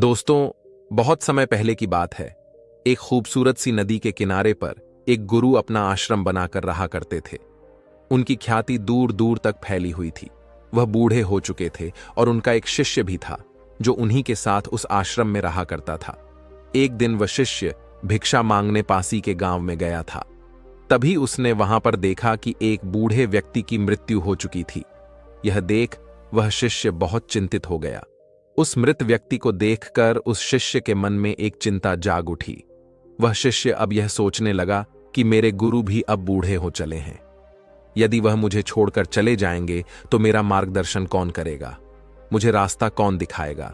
दोस्तों, बहुत समय पहले की बात है। एक खूबसूरत सी नदी के किनारे पर एक गुरु अपना आश्रम बनाकर रहा करते थे। उनकी ख्याति दूर दूर तक फैली हुई थी। वह बूढ़े हो चुके थे और उनका एक शिष्य भी था जो उन्हीं के साथ उस आश्रम में रहा करता था। एक दिन वह शिष्य भिक्षा मांगने पासी के गांव में गया था। तभी उसने वहां पर देखा कि एक बूढ़े व्यक्ति की मृत्यु हो चुकी थी। यह देख वह शिष्य बहुत चिंतित हो गया। उस मृत व्यक्ति को देखकर उस शिष्य के मन में एक चिंता जाग उठी। वह शिष्य अब यह सोचने लगा कि मेरे गुरु भी अब बूढ़े हो चले हैं। यदि वह मुझे छोड़कर चले जाएंगे तो मेरा मार्गदर्शन कौन करेगा? मुझे रास्ता कौन दिखाएगा?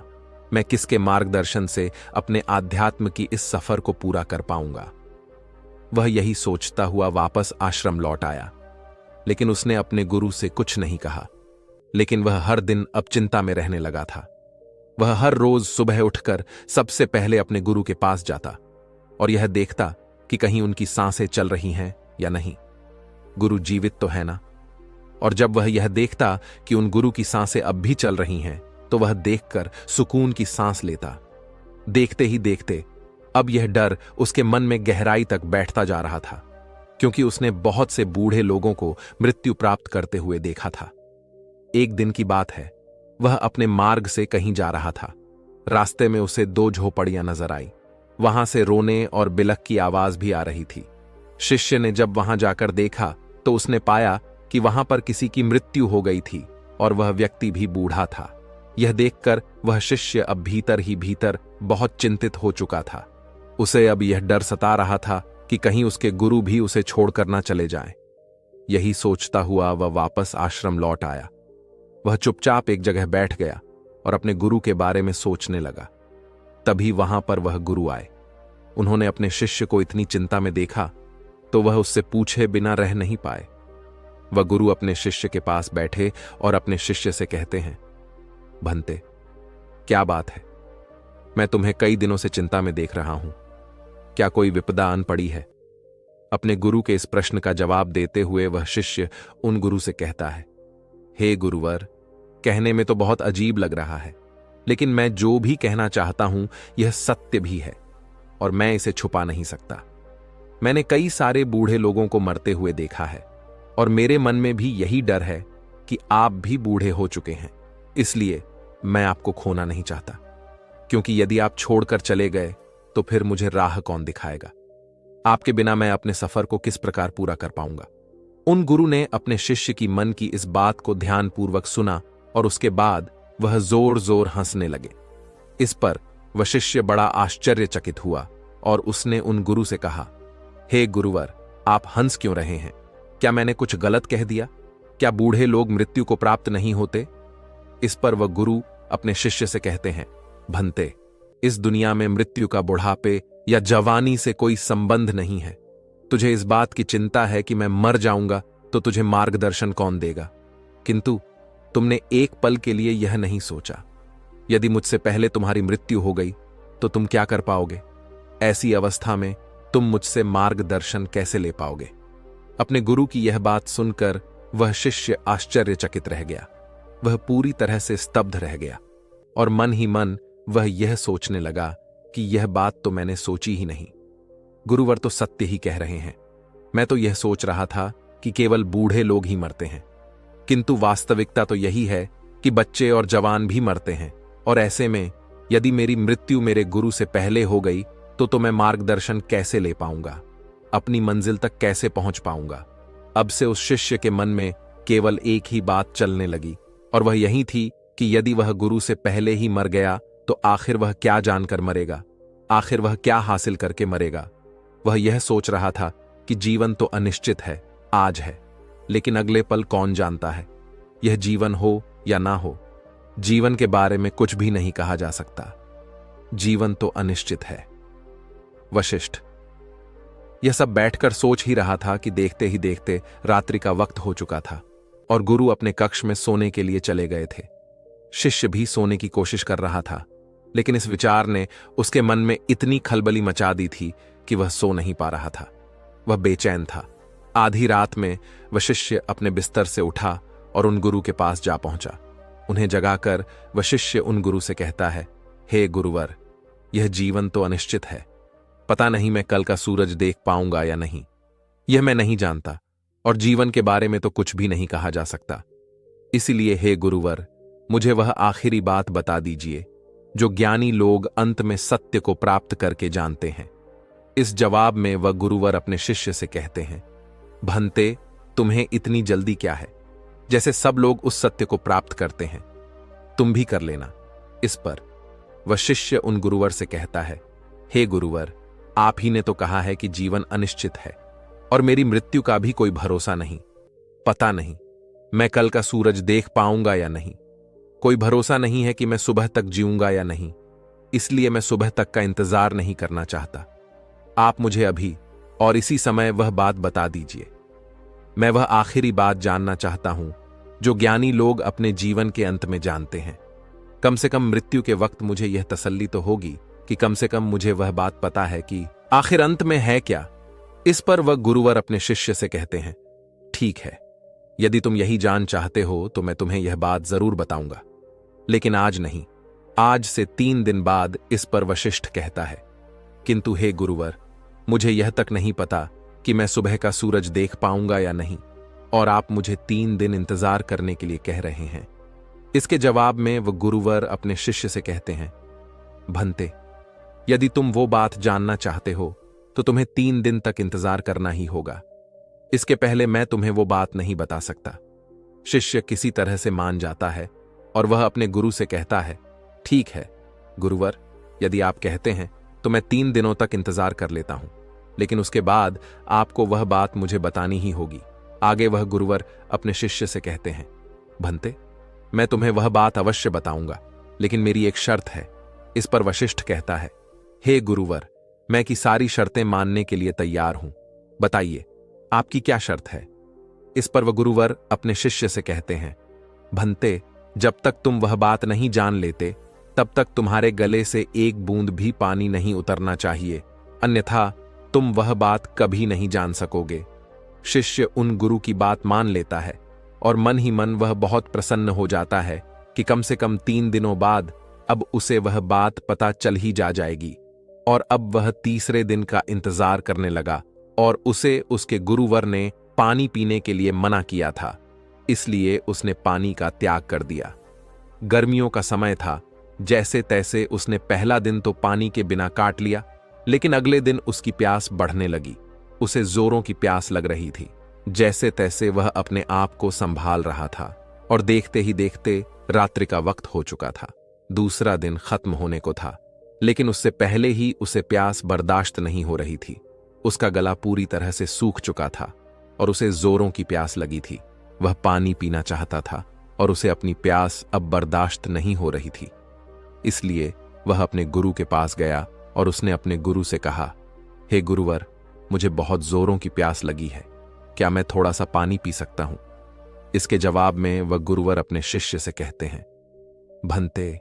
मैं किसके मार्गदर्शन से अपने आध्यात्म की इस सफर को पूरा कर पाऊंगा? वह यही सोचता हुआ वापस आश्रम लौट आया, लेकिन उसने अपने गुरु से कुछ नहीं कहा। लेकिन वह हर दिन अब चिंता में रहने लगा था। वह हर रोज सुबह उठकर सबसे पहले अपने गुरु के पास जाता और यह देखता कि कहीं उनकी सांसें चल रही हैं या नहीं। गुरु जीवित तो है ना? और जब वह यह देखता कि उन गुरु की सांसें अब भी चल रही हैं, तो वह देखकर सुकून की सांस लेता। देखते ही देखते अब यह डर उसके मन में गहराई तक बैठता जा रहा था, क्योंकि उसने बहुत से बूढ़े लोगों को मृत्यु प्राप्त करते हुए देखा था। एक दिन की बात है, वह अपने मार्ग से कहीं जा रहा था। रास्ते में उसे दो झोपड़ियां नजर आई। वहां से रोने और बिलख की आवाज भी आ रही थी। शिष्य ने जब वहां जाकर देखा तो उसने पाया कि वहां पर किसी की मृत्यु हो गई थी और वह व्यक्ति भी बूढ़ा था। यह देखकर वह शिष्य अब भीतर ही भीतर बहुत चिंतित हो चुका था। उसे अब यह डर सता रहा था कि कहीं उसके गुरु भी उसे छोड़कर न चले जाएं। यही सोचता हुआ वह वापस आश्रम लौट आया। वह चुपचाप एक जगह बैठ गया और अपने गुरु के बारे में सोचने लगा। तभी वहां पर वह गुरु आए। उन्होंने अपने शिष्य को इतनी चिंता में देखा तो वह उससे पूछे बिना रह नहीं पाए। वह गुरु अपने शिष्य के पास बैठे और अपने शिष्य से कहते हैं, भंते, क्या बात है? मैं तुम्हें कई दिनों से चिंता में देख रहा हूं। क्या कोई विपदा आन पड़ी है? अपने गुरु के इस प्रश्न का जवाब देते हुए वह शिष्य उन गुरु से कहता है, हे गुरुवर, कहने में तो बहुत अजीब लग रहा है, लेकिन मैं जो भी कहना चाहता हूं यह सत्य भी है और मैं इसे छुपा नहीं सकता। मैंने कई सारे बूढ़े लोगों को मरते हुए देखा है और मेरे मन में भी यही डर है कि आप भी बूढ़े हो चुके हैं। इसलिए मैं आपको खोना नहीं चाहता, क्योंकि यदि आप छोड़कर चले गए तो फिर मुझे राह कौन दिखाएगा? आपके बिना मैं अपने सफर को किस प्रकार पूरा कर पाऊंगा? उन गुरु ने अपने शिष्य की मन की इस बात को ध्यानपूर्वक सुना और उसके बाद वह जोर जोर हंसने लगे। इस पर वह शिष्य बड़ा आश्चर्यचकित हुआ और उसने उन गुरु से कहा, हे गुरुवर, आप हंस क्यों रहे हैं? क्या मैंने कुछ गलत कह दिया? क्या बूढ़े लोग मृत्यु को प्राप्त नहीं होते? इस पर वह गुरु अपने शिष्य से कहते हैं, भंते, इस दुनिया में मृत्यु का बुढ़ापे या जवानी से कोई संबंध नहीं है। तुझे इस बात की चिंता है कि मैं मर जाऊंगा तो तुझे मार्गदर्शन कौन देगा, किंतु तुमने एक पल के लिए यह नहीं सोचा, यदि मुझसे पहले तुम्हारी मृत्यु हो गई तो तुम क्या कर पाओगे? ऐसी अवस्था में तुम मुझसे मार्गदर्शन कैसे ले पाओगे? अपने गुरु की यह बात सुनकर वह शिष्य आश्चर्यचकित रह गया। वह पूरी तरह से स्तब्ध रह गया और मन ही मन वह यह सोचने लगा कि यह बात तो मैंने सोची ही नहीं। गुरुवर तो सत्य ही कह रहे हैं। मैं तो यह सोच रहा था कि केवल बूढ़े लोग ही मरते हैं, किंतु वास्तविकता तो यही है कि बच्चे और जवान भी मरते हैं। और ऐसे में यदि मेरी मृत्यु मेरे गुरु से पहले हो गई तो मैं मार्गदर्शन कैसे ले पाऊंगा? अपनी मंजिल तक कैसे पहुंच पाऊंगा? अब से उस शिष्य के मन में केवल एक ही बात चलने लगी और वह यही थी कि यदि वह गुरु से पहले ही मर गया तो आखिर वह क्या जानकर मरेगा? आखिर वह क्या हासिल करके मरेगा? वह यह सोच रहा था कि जीवन तो अनिश्चित है, आज है, लेकिन अगले पल कौन जानता है? यह जीवन हो या ना हो, जीवन के बारे में कुछ भी नहीं कहा जा सकता। जीवन तो अनिश्चित है। वशिष्ठ। यह सब बैठकर सोच ही रहा था कि देखते ही देखते रात्रि का वक्त हो चुका था और गुरु अपने कक्ष में सोने के लिए चले गए थे। शिष्य भी सोने की कोशिश कर रहा था, लेकिन इस विचार ने उसके मन में इतनी खलबली मचा दी थी कि वह सो नहीं पा रहा था। वह बेचैन था। आधी रात में वह शिष्य अपने बिस्तर से उठा और उन गुरु के पास जा पहुंचा। उन्हें जगाकर वह शिष्य उन गुरु से कहता है, हे गुरुवर, यह जीवन तो अनिश्चित है। पता नहीं मैं कल का सूरज देख पाऊंगा या नहीं। यह मैं नहीं जानता, और जीवन के बारे में तो कुछ भी नहीं कहा जा सकता। इसलिए हे गुरुवर, मुझे वह आखिरी बात बता दीजिए जो ज्ञानी लोग अंत में सत्य को प्राप्त करके जानते हैं। इस जवाब में वह गुरुवर अपने शिष्य से कहते हैं, भंते, तुम्हें इतनी जल्दी क्या है? जैसे सब लोग उस सत्य को प्राप्त करते हैं, तुम भी कर लेना। इस पर वह शिष्य उन गुरुवर से कहता है, हे गुरुवर, आप ही ने तो कहा है कि जीवन अनिश्चित है और मेरी मृत्यु का भी कोई भरोसा नहीं। पता नहीं मैं कल का सूरज देख पाऊंगा या नहीं। कोई भरोसा नहीं है कि मैं सुबह तक जीऊंगा या नहीं। इसलिए मैं सुबह तक का इंतजार नहीं करना चाहता। आप मुझे अभी और इसी समय वह बात बता दीजिए। मैं वह आखिरी बात जानना चाहता हूं जो ज्ञानी लोग अपने जीवन के अंत में जानते हैं। कम से कम मृत्यु के वक्त मुझे यह तसल्ली तो होगी कि कम से कम मुझे वह बात पता है कि आखिर अंत में है क्या। इस पर वह गुरुवर अपने शिष्य से कहते हैं, ठीक है, यदि तुम यही जान चाहते हो तो मैं तुम्हें यह बात जरूर बताऊंगा, लेकिन आज नहीं, आज से 3 दिन बाद। इस पर वशिष्ठ कहता है, किंतु हे गुरुवर, मुझे यह तक नहीं पता कि मैं सुबह का सूरज देख पाऊंगा या नहीं, और आप मुझे 3 दिन इंतजार करने के लिए कह रहे हैं। इसके जवाब में वह गुरुवर अपने शिष्य से कहते हैं, भंते, यदि तुम वो बात जानना चाहते हो तो तुम्हें 3 दिन तक इंतजार करना ही होगा। इसके पहले मैं तुम्हें वो बात नहीं बता सकता। शिष्य किसी तरह से मान जाता है और वह अपने गुरु से कहता है, ठीक है गुरुवर, यदि आप कहते हैं तो मैं 3 दिनों तक इंतजार कर लेता हूं, लेकिन उसके बाद आपको वह बात मुझे बतानी ही होगी। आगे वह गुरुवर अपने शिष्य से कहते हैं, भंते, मैं तुम्हें वह बात अवश्य बताऊंगा, लेकिन मेरी एक शर्त है। इस पर वशिष्ठ कहता है, हे गुरुवर, मैं की सारी शर्तें मानने के लिए तैयार हूं, बताइए आपकी क्या शर्त है। इस पर वह गुरुवर अपने शिष्य से कहते हैं, भंते, जब तक तुम वह बात नहीं जान लेते तब तक तुम्हारे गले से एक बूंद भी पानी नहीं उतरना चाहिए, अन्यथा तुम वह बात कभी नहीं जान सकोगे। शिष्य उन गुरु की बात मान लेता है और मन ही मन वह बहुत प्रसन्न हो जाता है कि कम से कम 3 दिनों बाद अब उसे वह बात पता चल ही जाएगी। और अब वह तीसरे दिन का इंतजार करने लगा, और उसे उसके गुरुवर ने पानी पीने के लिए मना किया था, इसलिए उसने पानी का त्याग कर दिया। गर्मियों का समय था, जैसे तैसे उसने पहला दिन तो पानी के बिना काट लिया, लेकिन अगले दिन उसकी प्यास बढ़ने लगी। उसे जोरों की प्यास लग रही थी। जैसे तैसे वह अपने आप को संभाल रहा था, और देखते ही देखते रात्रि का वक्त हो चुका था। दूसरा दिन खत्म होने को था, लेकिन उससे पहले ही उसे प्यास बर्दाश्त नहीं हो रही थी। उसका गला पूरी तरह से सूख चुका था और उसे जोरों की प्यास लगी थी। वह पानी पीना चाहता था और उसे अपनी प्यास अब बर्दाश्त नहीं हो रही थी। इसलिए वह अपने गुरु के पास गया और उसने अपने गुरु से कहा, हे गुरुवर, मुझे बहुत जोरों की प्यास लगी है, क्या मैं थोड़ा सा पानी पी सकता हूं? इसके जवाब में वह गुरुवर अपने शिष्य से कहते हैं, भंते,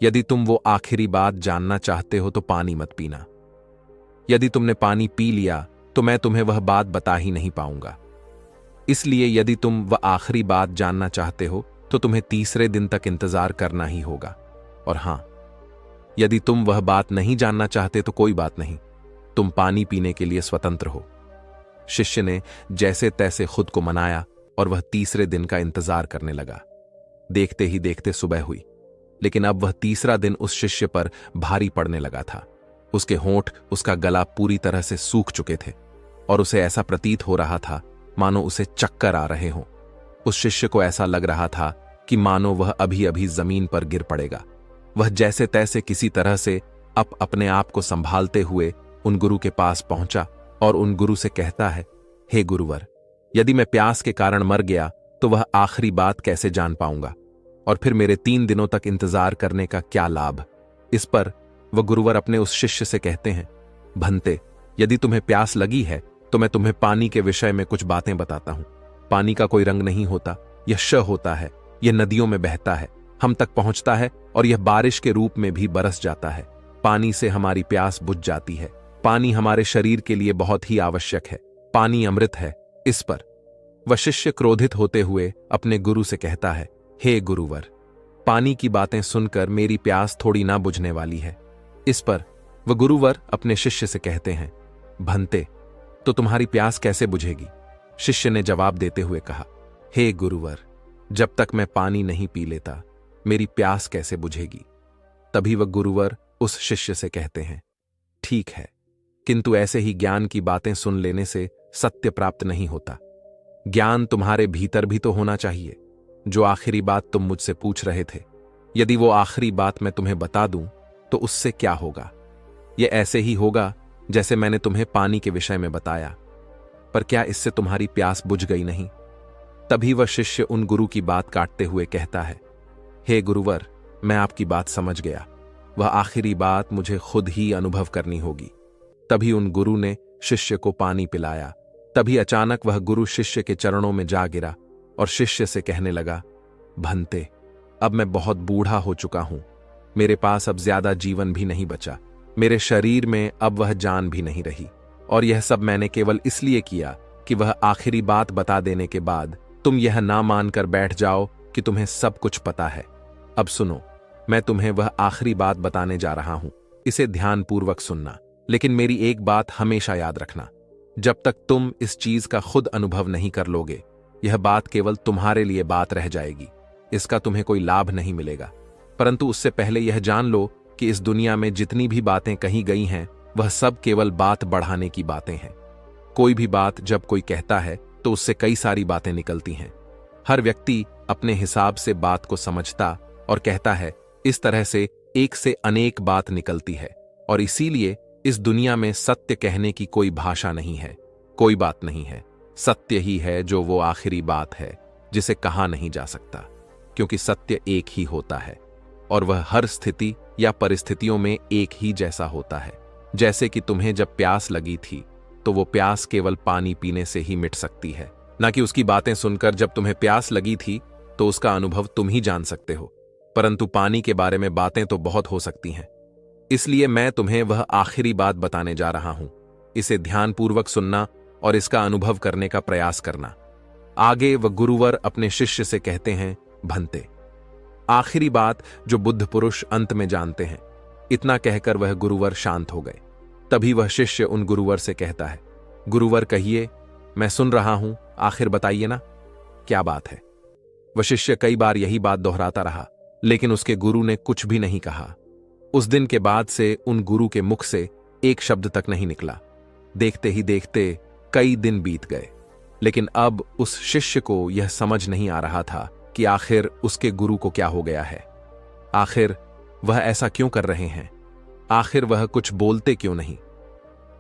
यदि तुम वो आखिरी बात जानना चाहते हो तो पानी मत पीना। यदि तुमने पानी पी लिया तो मैं तुम्हें वह बात बता ही नहीं पाऊंगा। इसलिए यदि तुम वह आखिरी बात जानना चाहते हो तो तुम्हें तीसरे दिन तक इंतजार करना ही होगा। और हां, यदि तुम वह बात नहीं जानना चाहते तो कोई बात नहीं, तुम पानी पीने के लिए स्वतंत्र हो। शिष्य ने जैसे तैसे खुद को मनाया और वह तीसरे दिन का इंतजार करने लगा। देखते ही देखते सुबह हुई, लेकिन अब वह तीसरा दिन उस शिष्य पर भारी पड़ने लगा था। उसके होंठ, उसका गला पूरी तरह से सूख चुके थे और उसे ऐसा प्रतीत हो रहा था मानो उसे चक्कर आ रहे हों। उस शिष्य को ऐसा लग रहा था कि मानो वह अभी अभी जमीन पर गिर पड़ेगा। वह जैसे तैसे किसी तरह से अपने आप को संभालते हुए उन गुरु के पास पहुंचा और उन गुरु से कहता है, हे गुरुवर, यदि मैं प्यास के कारण मर गया तो वह आखिरी बात कैसे जान पाऊंगा, और फिर मेरे 3 दिनों तक इंतजार करने का क्या लाभ? इस पर वह गुरुवर अपने उस शिष्य से कहते हैं, भंते, यदि तुम्हें प्यास लगी है तो मैं तुम्हें पानी के विषय में कुछ बातें बताता हूं। पानी का कोई रंग नहीं होता, यह श होता है, यह नदियों में बहता है, हम तक पहुंचता है और यह बारिश के रूप में भी बरस जाता है। पानी से हमारी प्यास बुझ जाती है। पानी हमारे शरीर के लिए बहुत ही आवश्यक है। पानी अमृत है। इस पर वह शिष्य क्रोधित होते हुए अपने गुरु से कहता है, हे गुरुवर, पानी की बातें सुनकर मेरी प्यास थोड़ी ना बुझने वाली है। इस पर वह गुरुवर अपने शिष्य से कहते हैं, भंते, तो तुम्हारी प्यास कैसे बुझेगी? शिष्य ने जवाब देते हुए कहा, हे गुरुवर, जब तक मैं पानी नहीं पी लेता मेरी प्यास कैसे बुझेगी? तभी वह गुरुवर उस शिष्य से कहते हैं, ठीक है, किंतु ऐसे ही ज्ञान की बातें सुन लेने से सत्य प्राप्त नहीं होता। ज्ञान तुम्हारे भीतर भी तो होना चाहिए। जो आखिरी बात तुम मुझसे पूछ रहे थे, यदि वो आखिरी बात मैं तुम्हें बता दूं तो उससे क्या होगा? यह ऐसे ही होगा जैसे मैंने तुम्हें पानी के विषय में बताया। पर क्या इससे तुम्हारी प्यास बुझ गई नहीं? तभी वह शिष्य उन गुरु की बात काटते हुए कहता है, हे गुरुवर, मैं आपकी बात समझ गया। वह आखिरी बात मुझे खुद ही अनुभव करनी होगी। तभी उन गुरु ने शिष्य को पानी पिलाया। तभी अचानक वह गुरु शिष्य के चरणों में जा गिरा और शिष्य से कहने लगा, भंते, अब मैं बहुत बूढ़ा हो चुका हूं। मेरे पास अब ज्यादा जीवन भी नहीं बचा। मेरे शरीर में अब वह जान भी नहीं रही। और यह सब मैंने केवल इसलिए किया कि वह आखिरी बात बता देने के बाद तुम यह ना मानकर बैठ जाओ कि तुम्हें सब कुछ पता है। अब सुनो, मैं तुम्हें वह आखिरी बात बताने जा रहा हूं। इसे ध्यानपूर्वक सुनना, लेकिन मेरी एक बात हमेशा याद रखना। जब तक तुम इस चीज का खुद अनुभव नहीं कर लोगे, यह बात केवल तुम्हारे लिए बात रह जाएगी। इसका तुम्हें कोई लाभ नहीं मिलेगा। परंतु उससे पहले यह जान लो कि इस दुनिया में जितनी भी बातें कही गई हैं, वह सब केवल बात बढ़ाने की बातें हैं। कोई भी बात जब कोई कहता है तो उससे कई सारी बातें निकलती हैं। हर व्यक्ति अपने हिसाब से बात को समझता और कहता है। इस तरह से एक से अनेक बात निकलती है। और इसीलिए इस दुनिया में सत्य कहने की कोई भाषा नहीं है, कोई बात नहीं है। सत्य ही है जो वो आखिरी बात है जिसे कहा नहीं जा सकता, क्योंकि सत्य एक ही होता है और वह हर स्थिति या परिस्थितियों में एक ही जैसा होता है। जैसे कि तुम्हें जब प्यास लगी थी तो वो प्यास केवल पानी पीने से ही मिट सकती है, ना कि उसकी बातें सुनकर। जब तुम्हें प्यास लगी थी तो उसका अनुभव तुम ही जान सकते हो, परंतु पानी के बारे में बातें तो बहुत हो सकती हैं। इसलिए मैं तुम्हें वह आखिरी बात बताने जा रहा हूं। इसे ध्यानपूर्वक सुनना और इसका अनुभव करने का प्रयास करना। आगे वह गुरुवर अपने शिष्य से कहते हैं, भंते, आखिरी बात जो बुद्ध पुरुष अंत में जानते हैं। इतना कहकर वह गुरुवर शांत हो गए। तभी वह शिष्य उन गुरुवर से कहता है, गुरुवर कहिए, मैं सुन रहा हूं, आखिर बताइए ना, क्या बात है? वह शिष्य कई बार यही बात दोहराता रहा, लेकिन उसके गुरु ने कुछ भी नहीं कहा। उस दिन के बाद से उन गुरु के मुख से एक शब्द तक नहीं निकला। देखते ही देखते कई दिन बीत गए, लेकिन अब उस शिष्य को यह समझ नहीं आ रहा था कि आखिर उसके गुरु को क्या हो गया है। आखिर वह ऐसा क्यों कर रहे हैं? आखिर वह कुछ बोलते क्यों नहीं?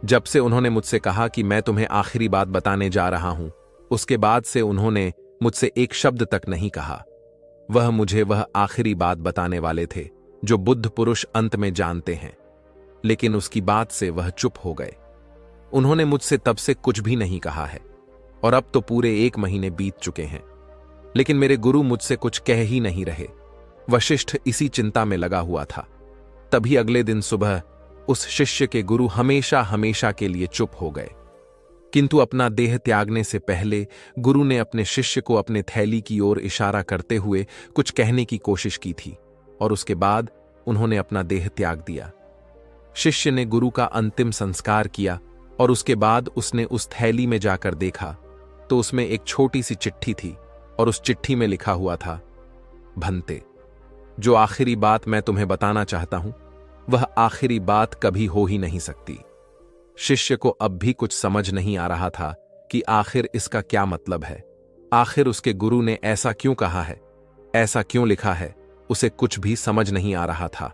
जब से उन्होंने मुझसे कहा कि मैं तुम्हें आखिरी बात बताने जा रहा हूं, उसके बाद से उन्होंने मुझसे एक शब्द तक नहीं कहा। वह मुझे वह आखिरी बात बताने वाले थे जो बुद्ध पुरुष अंत में जानते हैं, लेकिन उसकी बात से वह चुप हो गए। उन्होंने मुझसे तब से कुछ भी नहीं कहा है और अब तो पूरे 1 महीने बीत चुके हैं, लेकिन मेरे गुरु मुझसे कुछ कह ही नहीं रहे। वशिष्ठ इसी चिंता में लगा हुआ था। तभी अगले दिन सुबह उस शिष्य के गुरु हमेशा हमेशा के लिए चुप हो गए। किंतु अपना देह त्यागने से पहले गुरु ने अपने शिष्य को अपने थैली की ओर इशारा करते हुए कुछ कहने की कोशिश की थी और उसके बाद उन्होंने अपना देह त्याग दिया। शिष्य ने गुरु का अंतिम संस्कार किया और उसके बाद उसने उस थैली में जाकर देखा तो उसमें एक छोटी सी चिट्ठी थी और उस चिट्ठी में लिखा हुआ था, भंते, जो आखिरी बात मैं तुम्हें बताना चाहता हूं वह आखिरी बात कभी हो ही नहीं सकती। शिष्य को अब भी कुछ समझ नहीं आ रहा था कि आखिर इसका क्या मतलब है। आखिर उसके गुरु ने ऐसा क्यों कहा है, ऐसा क्यों लिखा है, उसे कुछ भी समझ नहीं आ रहा था।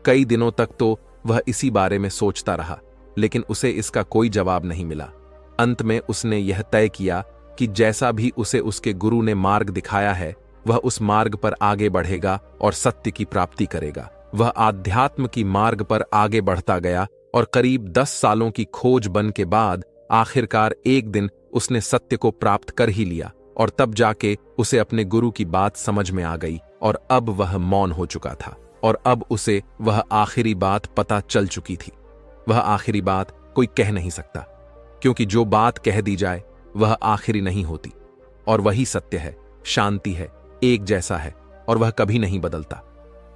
कई दिनों तक तो वह इसी बारे में सोचता रहा, लेकिन उसे इसका कोई जवाब नहीं मिला। अंत में उसने यह तय किया कि जैसा भी उसे उसके गुरु ने मार्ग दिखाया है वह उस मार्ग पर आगे बढ़ेगा और सत्य की प्राप्ति करेगा। वह आध्यात्म की मार्ग पर आगे बढ़ता गया और करीब 10 सालों की खोज बन के बाद आखिरकार एक दिन उसने सत्य को प्राप्त कर ही लिया और तब जाके उसे अपने गुरु की बात समझ में आ गई और अब वह मौन हो चुका था और अब उसे वह आखिरी बात पता चल चुकी थी। वह आखिरी बात कोई कह नहीं सकता, क्योंकि जो बात कह दी जाए वह आखिरी नहीं होती और वही सत्य है, शांति है, एक जैसा है। और वह कभी नहीं बदलता।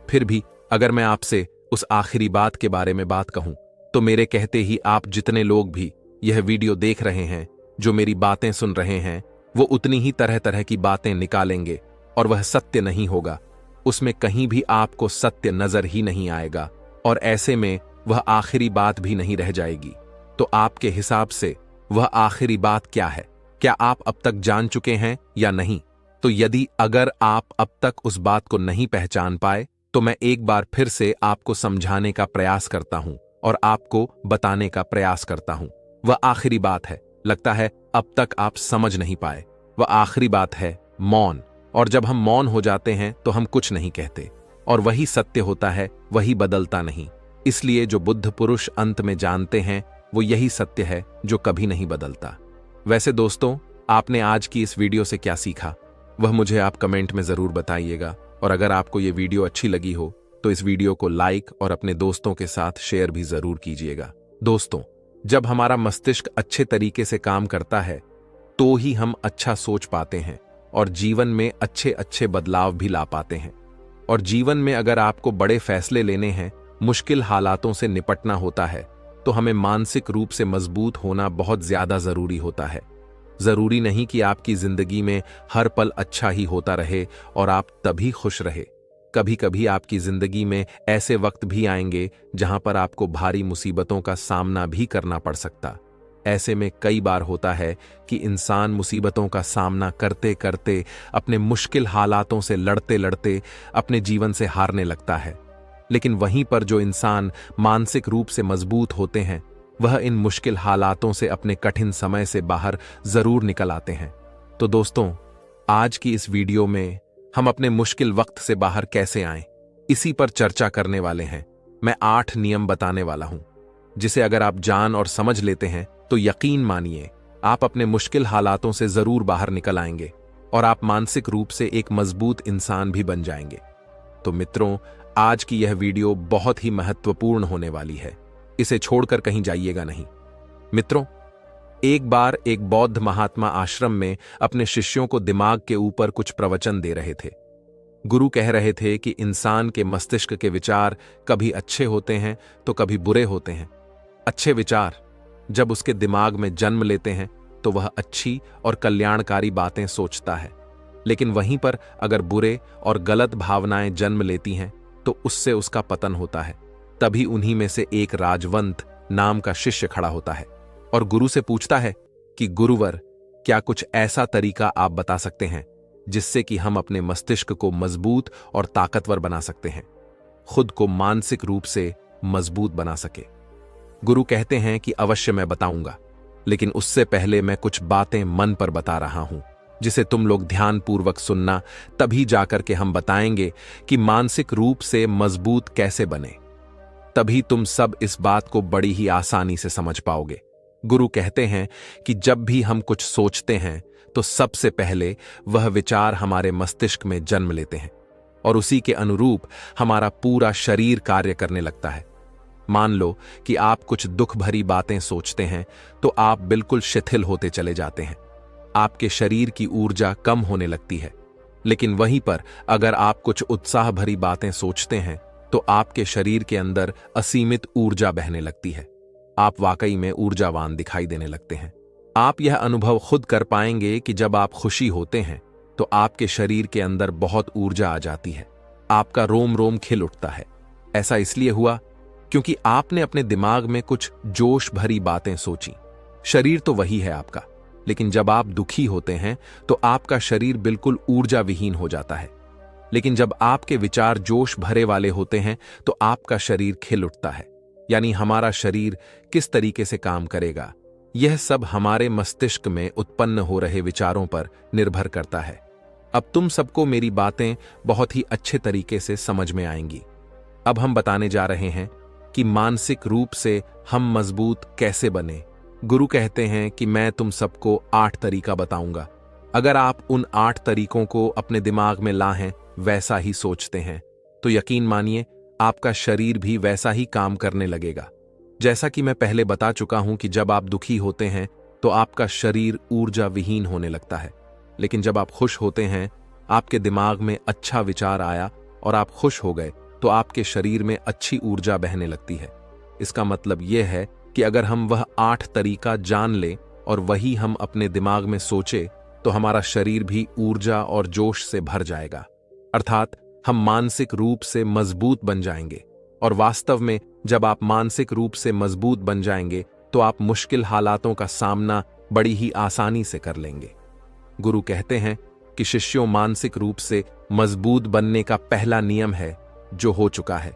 फिर भी अगर मैं आपसे उस आखिरी बात के बारे में बात कहूं, तो मेरे कहते ही आप जितने लोग भी यह वीडियो देख रहे हैं, जो मेरी बातें सुन रहे हैं, वो उतनी ही तरह तरह की बातें निकालेंगे और वह सत्य नहीं होगा। उसमें कहीं भी आपको सत्य नजर ही नहीं आएगा और ऐसे में वह आखिरी बात भी नहीं रह जाएगी। तो आपके हिसाब से वह आखिरी बात क्या है? क्या आप अब तक जान चुके हैं या नहीं? तो यदि अगर आप अब तक उस बात को नहीं पहचान पाए, तो मैं एक बार फिर से आपको समझाने का प्रयास करता हूं और आपको बताने का प्रयास करता हूं। वह आखिरी बात है, लगता है अब तक आप समझ नहीं पाए। वह आखिरी बात है मौन। और जब हम मौन हो जाते हैं तो हम कुछ नहीं कहते, और वही सत्य होता है, वही बदलता नहीं। इसलिए जो बुद्ध पुरुष अंत में जानते हैं, वो यही सत्य है जो कभी नहीं बदलता। वैसे दोस्तों, आपने आज की इस वीडियो से क्या सीखा, वह मुझे आप कमेंट में जरूर बताइएगा। और अगर आपको ये वीडियो अच्छी लगी हो तो इस वीडियो को लाइक और अपने दोस्तों के साथ शेयर भी जरूर कीजिएगा। दोस्तों, जब हमारा मस्तिष्क अच्छे तरीके से काम करता है तो ही हम अच्छा सोच पाते हैं और जीवन में अच्छे अच्छे बदलाव भी ला पाते हैं। और जीवन में अगर आपको बड़े फैसले लेने हैं, मुश्किल हालातों से निपटना होता है, तो हमें मानसिक रूप से मजबूत होना बहुत ज्यादा जरूरी होता है। जरूरी नहीं कि आपकी जिंदगी में हर पल अच्छा ही होता रहे और आप तभी खुश रहे। कभी कभी आपकी जिंदगी में ऐसे वक्त भी आएंगे जहां पर आपको भारी मुसीबतों का सामना भी करना पड़ सकता। ऐसे में कई बार होता है कि इंसान मुसीबतों का सामना करते करते, अपने मुश्किल हालातों से लड़ते लड़ते अपने जीवन से हारने लगता है। लेकिन वहीं पर जो इंसान मानसिक रूप से मजबूत होते हैं, वह इन मुश्किल हालातों से अपने कठिन समय से बाहर जरूर निकल आते हैं। तो दोस्तों, आज की इस वीडियो में हम अपने मुश्किल वक्त से बाहर कैसे आएं, इसी पर चर्चा करने वाले हैं। मैं 8 नियम बताने वाला हूं, जिसे अगर आप जान और समझ लेते हैं तो यकीन मानिए आप अपने मुश्किल हालातों से जरूर बाहर निकल आएंगे और आप मानसिक रूप से एक मजबूत इंसान भी बन जाएंगे। तो मित्रों, आज की यह वीडियो बहुत ही महत्वपूर्ण होने वाली है, इसे छोड़कर कहीं जाइएगा नहीं। मित्रों, एक बार एक बौद्ध महात्मा आश्रम में अपने शिष्यों को दिमाग के ऊपर कुछ प्रवचन दे रहे थे। गुरु कह रहे थे कि इंसान के मस्तिष्क के विचार कभी अच्छे होते हैं तो कभी बुरे होते हैं। अच्छे विचार जब उसके दिमाग में जन्म लेते हैं तो वह अच्छी और कल्याणकारी बातें सोचता है, लेकिन वहीं पर अगर बुरे और गलत भावनाएं जन्म लेती हैं तो उससे उसका पतन होता है। तभी उन्हीं में से एक राजवंत नाम का शिष्य खड़ा होता है और गुरु से पूछता है कि गुरुवर, क्या कुछ ऐसा तरीका आप बता सकते हैं जिससे कि हम अपने मस्तिष्क को मजबूत और ताकतवर बना सकते हैं, खुद को मानसिक रूप से मजबूत बना सके। गुरु कहते हैं कि अवश्य मैं बताऊंगा, लेकिन उससे पहले मैं कुछ बातें मन पर बता रहा हूं, जिसे तुम लोग ध्यानपूर्वक सुनना। तभी जाकर के हम बताएंगे कि मानसिक रूप से मजबूत कैसे बने। तभी तुम सब इस बात को बड़ी ही आसानी से समझ पाओगे। गुरु कहते हैं कि जब भी हम कुछ सोचते हैं तो सबसे पहले वह विचार हमारे मस्तिष्क में जन्म लेते हैं और उसी के अनुरूप हमारा पूरा शरीर कार्य करने लगता है। मान लो कि आप कुछ दुख भरी बातें सोचते हैं तो आप बिल्कुल शिथिल होते चले जाते हैं, आपके शरीर की ऊर्जा कम होने लगती है। लेकिन वहीं पर अगर आप कुछ उत्साह भरी बातें सोचते हैं तो आपके शरीर के अंदर असीमित ऊर्जा बहने लगती है। आप वाकई में ऊर्जावान दिखाई देने लगते हैं। आप यह अनुभव खुद कर पाएंगे कि जब आप खुशी होते हैं तो आपके शरीर के अंदर बहुत ऊर्जा आ जाती है, आपका रोम रोम खिल उठता है। ऐसा इसलिए हुआ क्योंकि आपने अपने दिमाग में कुछ जोश भरी बातें सोची। शरीर तो वही है आपका, लेकिन जब आप दुखी होते हैं तो आपका शरीर बिल्कुल ऊर्जा विहीन हो जाता है। लेकिन जब आपके विचार जोश भरे वाले होते हैं तो आपका शरीर खिल उठता है। यानी हमारा शरीर किस तरीके से काम करेगा, यह सब हमारे मस्तिष्क में उत्पन्न हो रहे विचारों पर निर्भर करता है। अब तुम सबको मेरी बातें बहुत ही अच्छे तरीके से समझ में आएंगी। अब हम बताने जा रहे हैं कि मानसिक रूप से हम मजबूत कैसे बने। गुरु कहते हैं कि मैं तुम सबको 8 तरीका बताऊंगा। अगर आप उन 8 तरीकों को अपने दिमाग में लाएं, वैसा ही सोचते हैं, तो यकीन मानिए आपका शरीर भी वैसा ही काम करने लगेगा। जैसा कि मैं पहले बता चुका हूं कि जब आप दुखी होते हैं तो आपका शरीर ऊर्जा विहीन होने लगता है, लेकिन जब आप खुश होते हैं आपके दिमाग में अच्छा विचार आया और आप खुश हो गए तो आपके शरीर में अच्छी ऊर्जा बहने लगती है। इसका मतलब यह है कि अगर हम वह 8 तरीका जान लें और वही हम अपने दिमाग में सोचे तो हमारा शरीर भी ऊर्जा और जोश से भर जाएगा, अर्थात हम मानसिक रूप से मजबूत बन जाएंगे। और वास्तव में जब आप मानसिक रूप से मजबूत बन जाएंगे तो आप मुश्किल हालातों का सामना बड़ी ही आसानी से कर लेंगे। गुरु कहते हैं कि शिष्यों, मानसिक रूप से मजबूत बनने का पहला नियम है जो हो चुका है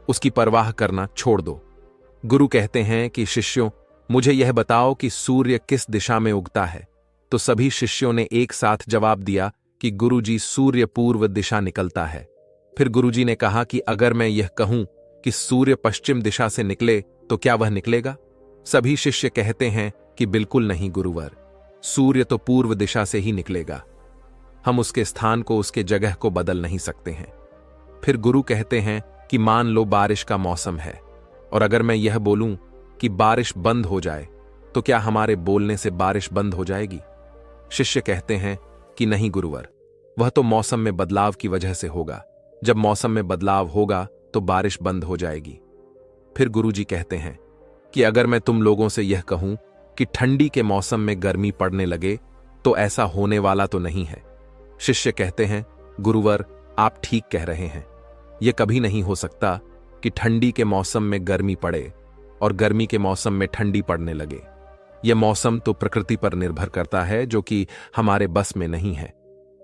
उसकी परवाह करना छोड़ दो। गुरु कहते हैं कि शिष्यों, मुझे यह बताओ कि सूर्य किस दिशा में उगता है। तो सभी शिष्यों ने एक साथ जवाब दिया कि गुरुजी, सूर्य पूर्व दिशा निकलता है। फिर गुरुजी ने कहा कि अगर मैं यह कहूं कि सूर्य पश्चिम दिशा से निकले तो क्या वह निकलेगा? सभी शिष्य कहते हैं कि बिल्कुल नहीं गुरुवर, सूर्य तो पूर्व दिशा से ही निकलेगा। हम उसके स्थान को, उसके जगह को बदल नहीं सकते हैं। फिर गुरु कहते हैं कि मान लो बारिश का मौसम है और अगर मैं यह बोलूं कि बारिश बंद हो जाए तो क्या हमारे बोलने से बारिश बंद हो जाएगी? शिष्य कहते हैं कि नहीं गुरुवर, वह तो मौसम में बदलाव की वजह से होगा। जब मौसम में बदलाव होगा तो बारिश बंद हो जाएगी। फिर गुरुजी कहते हैं कि अगर मैं तुम लोगों से यह कहूं कि ठंडी के मौसम में गर्मी पड़ने लगे तो ऐसा होने वाला तो नहीं है। शिष्य कहते हैं, गुरुवर, आप ठीक कह रहे हैं। यह कभी नहीं हो सकता कि ठंडी के मौसम में गर्मी पड़े और गर्मी के मौसम में ठंडी पड़ने लगे। यह मौसम तो प्रकृति पर निर्भर करता है जो कि हमारे बस में नहीं है।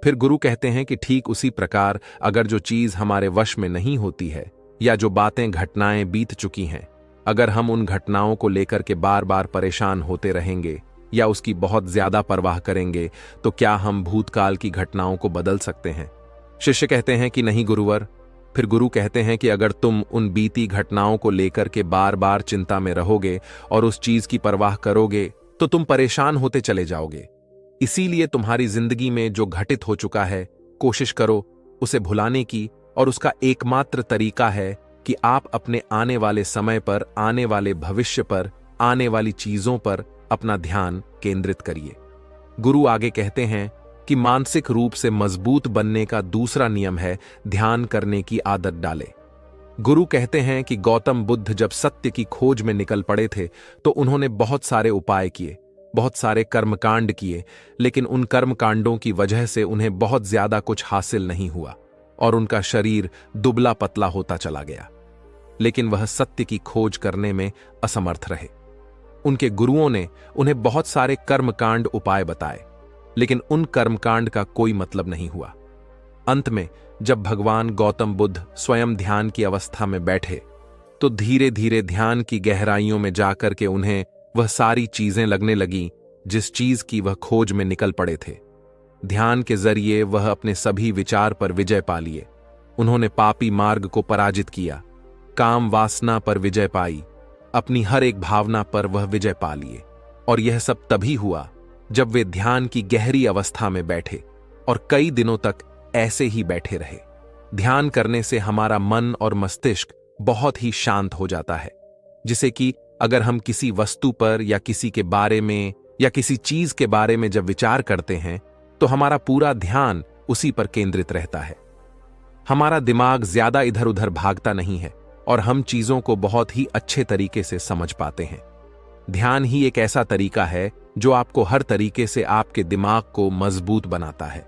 फिर गुरु कहते हैं कि ठीक उसी प्रकार अगर जो चीज हमारे वश में नहीं होती है या जो बातें, घटनाएं बीत चुकी हैं, अगर हम उन घटनाओं को लेकर के बार बार परेशान होते रहेंगे या उसकी बहुत ज्यादा परवाह करेंगे तो क्या हम भूतकाल की घटनाओं को बदल सकते हैं? शिष्य कहते हैं कि नहीं गुरुवर। फिर गुरु कहते हैं कि अगर तुम उन बीती घटनाओं को लेकर के बार बार चिंता में रहोगे और उस चीज की परवाह करोगे तो तुम परेशान होते चले जाओगे। इसीलिए तुम्हारी जिंदगी में जो घटित हो चुका है, कोशिश करो उसे भुलाने की, और उसका एकमात्र तरीका है कि आप अपने आने वाले समय पर, आने वाले भविष्य पर, आने वाली चीजों पर अपना ध्यान केंद्रित करिए। गुरु आगे कहते हैं कि मानसिक रूप से मजबूत बनने का दूसरा नियम है ध्यान करने की आदत डाले। गुरु कहते हैं कि गौतम बुद्ध जब सत्य की खोज में निकल पड़े थे तो उन्होंने बहुत सारे उपाय किए, बहुत सारे कर्मकांड किए, लेकिन उन कर्मकांडों की वजह से उन्हें बहुत ज्यादा कुछ हासिल नहीं हुआ और उनका शरीर दुबला पतला होता चला गया। लेकिन वह सत्य की खोज करने में असमर्थ रहे। उनके गुरुओं ने उन्हें बहुत सारे कर्मकांड उपाय बताए, लेकिन उन कर्मकांड का कोई मतलब नहीं हुआ। अंत में जब भगवान गौतम बुद्ध स्वयं ध्यान की अवस्था में बैठे तो धीरे धीरे ध्यान की गहराइयों में जाकर के उन्हें वह सारी चीजें लगने लगी जिस चीज की वह खोज में निकल पड़े थे। ध्यान के जरिए वह अपने सभी विचार पर विजय पा लिए। उन्होंने पापी मार्ग को पराजित किया, काम वासना पर विजय पाई, अपनी हर एक भावना पर वह विजय पा लिए। और यह सब तभी हुआ जब वे ध्यान की गहरी अवस्था में बैठे और कई दिनों तक ऐसे ही बैठे रहे। ध्यान करने से हमारा मन और मस्तिष्क बहुत ही शांत हो जाता है, जिसे कि अगर हम किसी वस्तु पर या किसी के बारे में या किसी चीज के बारे में जब विचार करते हैं तो हमारा पूरा ध्यान उसी पर केंद्रित रहता है। हमारा दिमाग ज्यादा इधर उधर भागता नहीं है और हम चीजों को बहुत ही अच्छे तरीके से समझ पाते हैं। ध्यान ही एक ऐसा तरीका है जो आपको हर तरीके से आपके दिमाग को मजबूत बनाता है।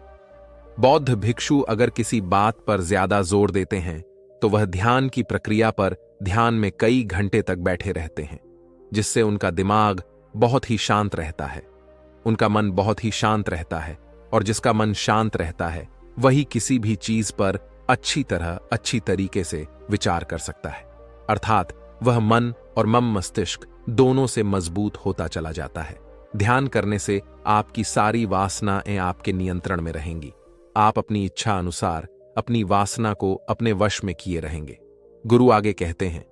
बौद्ध भिक्षु अगर किसी बात पर ज्यादा जोर देते हैं तो वह ध्यान की प्रक्रिया पर ध्यान में कई घंटे तक बैठे रहते हैं, जिससे उनका दिमाग बहुत ही शांत रहता है, उनका मन बहुत ही शांत रहता है, और जिसका मन शांत रहता है वही किसी भी चीज पर अच्छी तरह, अच्छी तरीके से विचार कर सकता है। अर्थात वह मन और मस्तिष्क दोनों से मजबूत होता चला जाता है। ध्यान करने से आपकी सारी वासनाएं आपके नियंत्रण में रहेंगी। आप अपनी इच्छा अनुसार अपनी वासना को अपने वश में किए रहेंगे। गुरु आगे कहते हैं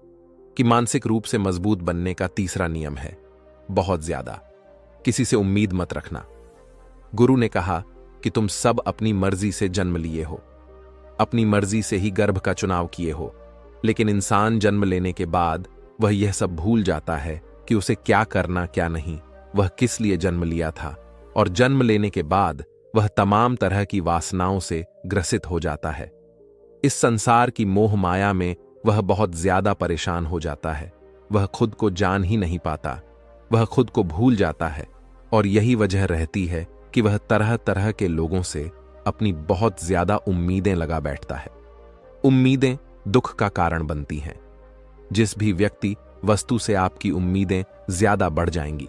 कि मानसिक रूप से मजबूत बनने का तीसरा नियम है बहुत ज्यादा किसी से उम्मीद मत रखना। गुरु ने कहा कि तुम सब अपनी मर्जी से जन्म लिए हो, अपनी मर्जी से ही गर्भ का चुनाव किए हो, लेकिन इंसान जन्म लेने के बाद वह यह सब भूल जाता है कि उसे क्या करना क्या नहीं, वह किस लिए जन्म लिया था, और जन्म लेने के बाद वह तमाम तरह की वासनाओं से ग्रसित हो जाता है। इस संसार की मोह माया में वह बहुत ज्यादा परेशान हो जाता है। वह खुद को जान ही नहीं पाता, वह खुद को भूल जाता है। और यही वजह रहती है कि वह तरह तरह के लोगों से अपनी बहुत ज्यादा उम्मीदें लगा बैठता है। उम्मीदें दुख का कारण बनती हैं। जिस भी व्यक्ति वस्तु से आपकी उम्मीदें ज्यादा बढ़ जाएंगी,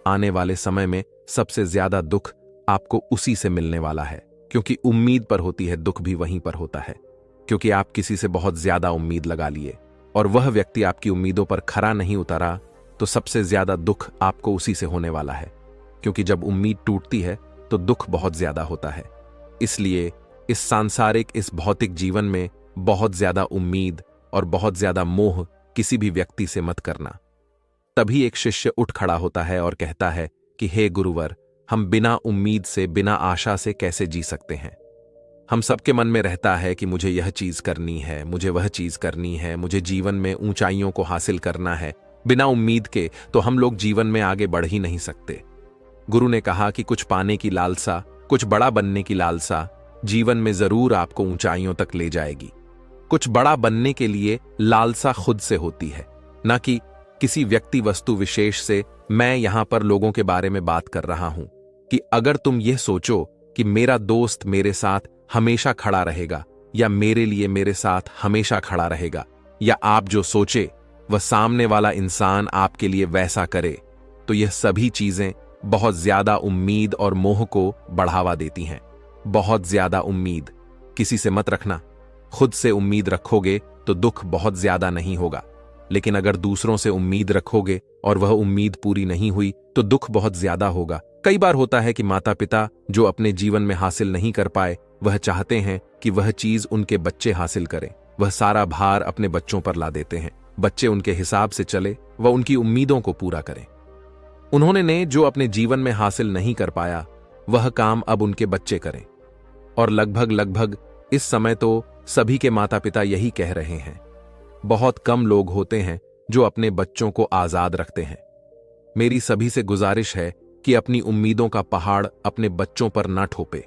आने वाले समय में सबसे ज्यादा दुख आपको उसी से मिलने वाला है। क्योंकि उम्मीद पर होती है, दुख भी वहीं पर होता है। क्योंकि आप किसी से बहुत ज्यादा उम्मीद लगा लिए और वह व्यक्ति आपकी उम्मीदों पर खरा नहीं उतरा, तो सबसे ज्यादा दुख आपको उसी से होने वाला है। क्योंकि जब उम्मीद टूटती है तो दुख बहुत ज्यादा होता है। इसलिए इस सांसारिक, इस भौतिक जीवन में बहुत ज्यादा उम्मीद और बहुत ज्यादा मोह किसी भी व्यक्ति से मत करना। तभी एक शिष्य उठ खड़ा होता है और कहता है कि हे गुरुवर, हम बिना उम्मीद से, बिना आशा से कैसे जी सकते हैं। हम सबके मन में रहता है कि मुझे यह चीज करनी है, मुझे वह चीज करनी है, मुझे जीवन में ऊंचाइयों को हासिल करना है। बिना उम्मीद के तो हम लोग जीवन में आगे बढ़ ही नहीं सकते। गुरु ने कहा कि कुछ पाने की लालसा, कुछ बड़ा बनने की लालसा जीवन में जरूर आपको ऊंचाइयों तक ले जाएगी। कुछ बड़ा बनने के लिए लालसा खुद से होती है, ना कि किसी व्यक्ति वस्तु विशेष से। मैं यहां पर लोगों के बारे में बात कर रहा हूं कि अगर तुम यह सोचो कि मेरा दोस्त मेरे साथ हमेशा खड़ा रहेगा, या मेरे लिए मेरे साथ हमेशा खड़ा रहेगा, या आप जो सोचे वह सामने वाला इंसान आपके लिए वैसा करे, तो यह सभी चीजें बहुत ज्यादा उम्मीद और मोह को बढ़ावा देती हैं। बहुत ज्यादा उम्मीद किसी से मत रखना। खुद से उम्मीद रखोगे तो दुख बहुत ज्यादा नहीं होगा, लेकिन अगर दूसरों से उम्मीद रखोगे और वह उम्मीद पूरी नहीं हुई तो दुख बहुत ज्यादा होगा। कई बार होता है कि माता पिता जो अपने जीवन में हासिल नहीं कर पाए, वह चाहते हैं कि वह चीज उनके बच्चे हासिल करें। वह सारा भार अपने बच्चों पर ला देते हैं। बच्चे उनके हिसाब से चले, वह उनकी उम्मीदों को पूरा करें। उन्होंने जो अपने जीवन में हासिल नहीं कर पाया, वह काम अब उनके बच्चे करें। और लगभग इस समय तो सभी के माता पिता यही कह रहे हैं। बहुत कम लोग होते हैं जो अपने बच्चों को आजाद रखते हैं। मेरी सभी से गुजारिश है कि अपनी उम्मीदों का पहाड़ अपने बच्चों पर न ठोपे।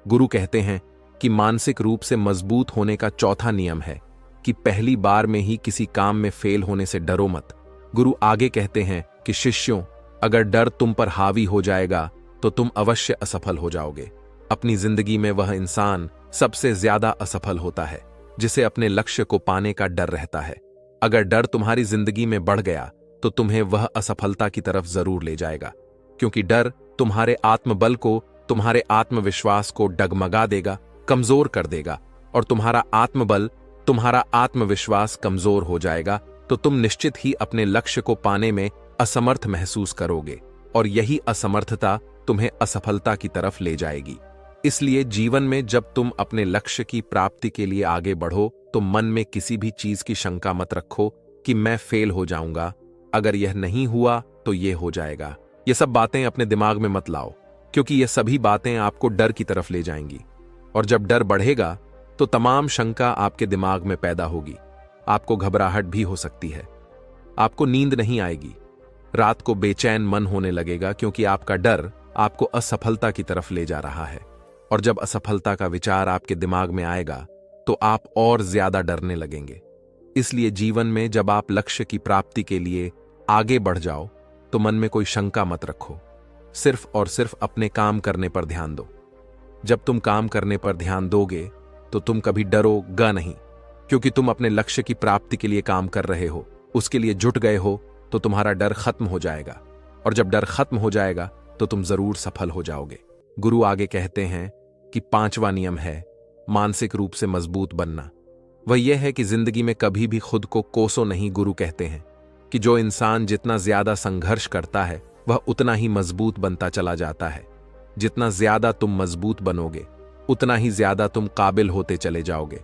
गुरु कहते हैं कि मानसिक रूप से मजबूत होने का चौथा नियम है कि पहली बार में ही किसी काम में फेल होने से डरो मत। गुरु आगे कहते हैं कि शिष्यों, अगर डर तुम पर हावी हो जाएगा तो तुम अवश्य असफल हो जाओगे। अपनी जिंदगी में वह इंसान सबसे ज्यादा असफल होता है जिसे अपने लक्ष्य को पाने का डर रहता है। अगर डर तुम्हारी जिंदगी में बढ़ गया तो तुम्हें वह असफलता की तरफ जरूर ले जाएगा, क्योंकि डर तुम्हारे आत्मबल को, तुम्हारे आत्मविश्वास को डगमगा देगा, कमजोर कर देगा। और तुम्हारा आत्मबल, तुम्हारा आत्मविश्वास कमजोर हो जाएगा तो तुम निश्चित ही अपने लक्ष्य को पाने में असमर्थ महसूस करोगे, और यही असमर्थता तुम्हें असफलता की तरफ ले जाएगी। इसलिए जीवन में जब तुम अपने लक्ष्य की प्राप्ति के लिए आगे बढ़ो तो मन में किसी भी चीज की शंका मत रखो कि मैं फेल हो जाऊंगा, अगर यह नहीं हुआ तो यह हो जाएगा। ये सब बातें अपने दिमाग में मत लाओ, क्योंकि ये सभी बातें आपको डर की तरफ ले जाएंगी। और जब डर बढ़ेगा तो तमाम शंका आपके दिमाग में पैदा होगी। आपको घबराहट भी हो सकती है, आपको नींद नहीं आएगी, रात को बेचैन मन होने लगेगा, क्योंकि आपका डर आपको असफलता की तरफ ले जा रहा है। और जब असफलता का विचार आपके दिमाग में आएगा तो आप और ज्यादा डरने लगेंगे। इसलिए जीवन में जब आप लक्ष्य की प्राप्ति के लिए आगे बढ़ जाओ तो मन में कोई शंका मत रखो, सिर्फ और सिर्फ अपने काम करने पर ध्यान दो। जब तुम काम करने पर ध्यान दोगे तो तुम कभी डरोगा नहीं, क्योंकि तुम अपने लक्ष्य की प्राप्ति के लिए काम कर रहे हो, उसके लिए जुट गए हो, तो तुम्हारा डर खत्म हो जाएगा। और जब डर खत्म हो जाएगा तो तुम जरूर सफल हो जाओगे। गुरु आगे कहते हैं कि 5वां नियम है मानसिक रूप से मजबूत बनना। वह यह है कि जिंदगी में कभी भी खुद को कोसो नहीं। गुरु कहते हैं कि जो इंसान जितना ज्यादा संघर्ष करता है वह उतना ही मजबूत बनता चला जाता है। जितना ज्यादा तुम मजबूत बनोगे उतना ही ज्यादा तुम काबिल होते चले जाओगे।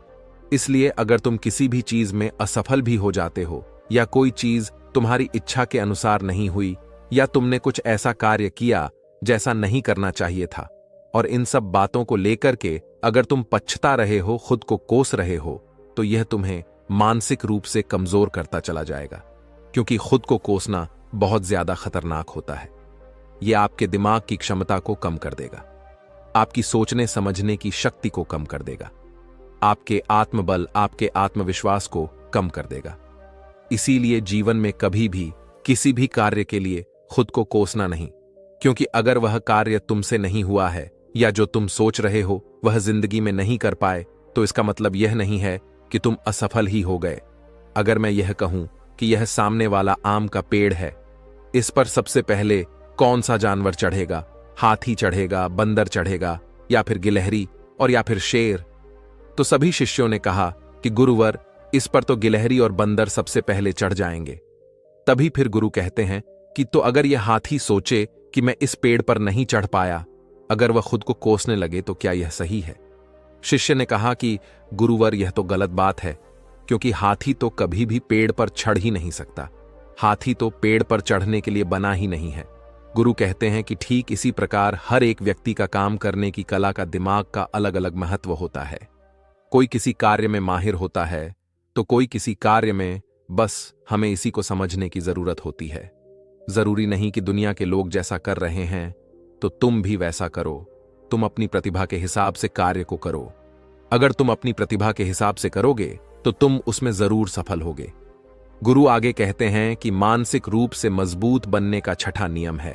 इसलिए अगर तुम किसी भी चीज में असफल भी हो जाते हो, या कोई चीज तुम्हारी इच्छा के अनुसार नहीं हुई, या तुमने कुछ ऐसा कार्य किया जैसा नहीं करना चाहिए था, और इन सब बातों को लेकर के अगर तुम पछता रहे हो, खुद को कोस रहे हो, तो यह तुम्हें मानसिक रूप से कमजोर करता चला जाएगा। क्योंकि खुद को कोसना बहुत ज्यादा खतरनाक होता है। यह आपके दिमाग की क्षमता को कम कर देगा। आपकी सोचने समझने की शक्ति को कम कर देगा, आपके आत्मबल, आपके आत्मविश्वास को कम कर देगा। इसीलिए जीवन में कभी भी किसी भी कार्य के लिए खुद को कोसना नहीं, क्योंकि अगर वह कार्य तुमसे नहीं हुआ है या जो तुम सोच रहे हो वह जिंदगी में नहीं कर पाए, तो इसका मतलब यह नहीं है कि तुम असफल ही हो गए। अगर मैं यह कहूं कि यह सामने वाला आम का पेड़ है, इस पर सबसे पहले कौन सा जानवर चढ़ेगा? हाथी चढ़ेगा, बंदर चढ़ेगा, या फिर गिलहरी, और या फिर शेर? तो सभी शिष्यों ने कहा कि गुरुवर, इस पर तो गिलहरी और बंदर सबसे पहले चढ़ जाएंगे। तभी फिर गुरु कहते हैं कि तो अगर यह हाथी सोचे कि मैं इस पेड़ पर नहीं चढ़ पाया, अगर वह खुद को कोसने लगे, तो क्या यह सही है? शिष्य ने कहा कि गुरुवर, यह तो गलत बात है, क्योंकि हाथी तो कभी भी पेड़ पर चढ़ ही नहीं सकता। हाथी तो पेड़ पर चढ़ने के लिए बना ही नहीं है। गुरु कहते हैं कि ठीक इसी प्रकार हर एक व्यक्ति का काम करने की कला का, दिमाग का अलग अलग महत्व होता है। कोई किसी कार्य में माहिर होता है तो कोई किसी कार्य में, बस हमें इसी को समझने की जरूरत होती है। जरूरी नहीं कि दुनिया के लोग जैसा कर रहे हैं तो तुम भी वैसा करो। तुम अपनी प्रतिभा के हिसाब से कार्य को करो। अगर तुम अपनी प्रतिभा के हिसाब से करोगे तो तुम उसमें जरूर सफल होगे। गुरु आगे कहते हैं कि मानसिक रूप से मजबूत बनने का छठा नियम है,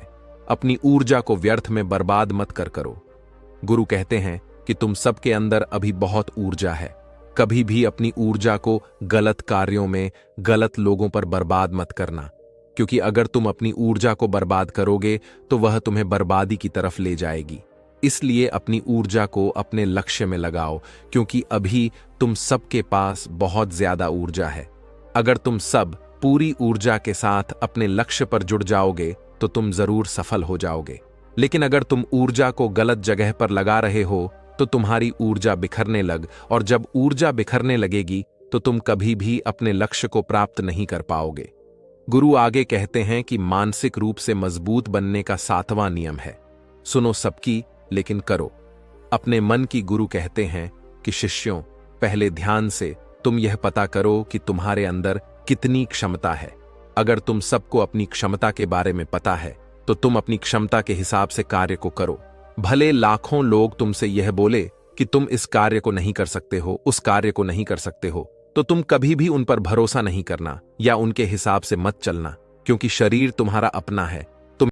अपनी ऊर्जा को व्यर्थ में बर्बाद मत कर करो। गुरु कहते हैं कि तुम सबके अंदर अभी बहुत ऊर्जा है। कभी भी अपनी ऊर्जा को गलत कार्यों में, गलत लोगों पर बर्बाद मत करना, क्योंकि अगर तुम अपनी ऊर्जा को बर्बाद करोगे तो वह तुम्हें बर्बादी की तरफ ले जाएगी। इसलिए अपनी ऊर्जा को अपने लक्ष्य में लगाओ, क्योंकि अभी तुम सबके पास बहुत ज्यादा ऊर्जा है। अगर तुम सब पूरी ऊर्जा के साथ अपने लक्ष्य पर जुड़ जाओगे तो तुम जरूर सफल हो जाओगे। लेकिन अगर तुम ऊर्जा को गलत जगह पर लगा रहे हो तो तुम्हारी ऊर्जा बिखरने लग, और जब ऊर्जा बिखरने लगेगी तो तुम कभी भी अपने लक्ष्य को प्राप्त नहीं कर पाओगे। गुरु आगे कहते हैं कि मानसिक रूप से मजबूत बनने का 7वां नियम है, सुनो सबकी लेकिन करो अपने मन की। गुरु कहते हैं कि शिष्यों, पहले ध्यान से तुम यह पता करो कि तुम्हारे अंदर कितनी क्षमता है। अगर तुम सबको अपनी क्षमता के बारे में पता है तो तुम अपनी क्षमता के हिसाब से कार्य को करो। भले लाखों लोग तुमसे यह बोले कि तुम इस कार्य को नहीं कर सकते हो, उस कार्य को नहीं कर सकते हो, तो तुम कभी भी उन पर भरोसा नहीं करना या उनके हिसाब से मत चलना, क्योंकि शरीर तुम्हारा अपना है,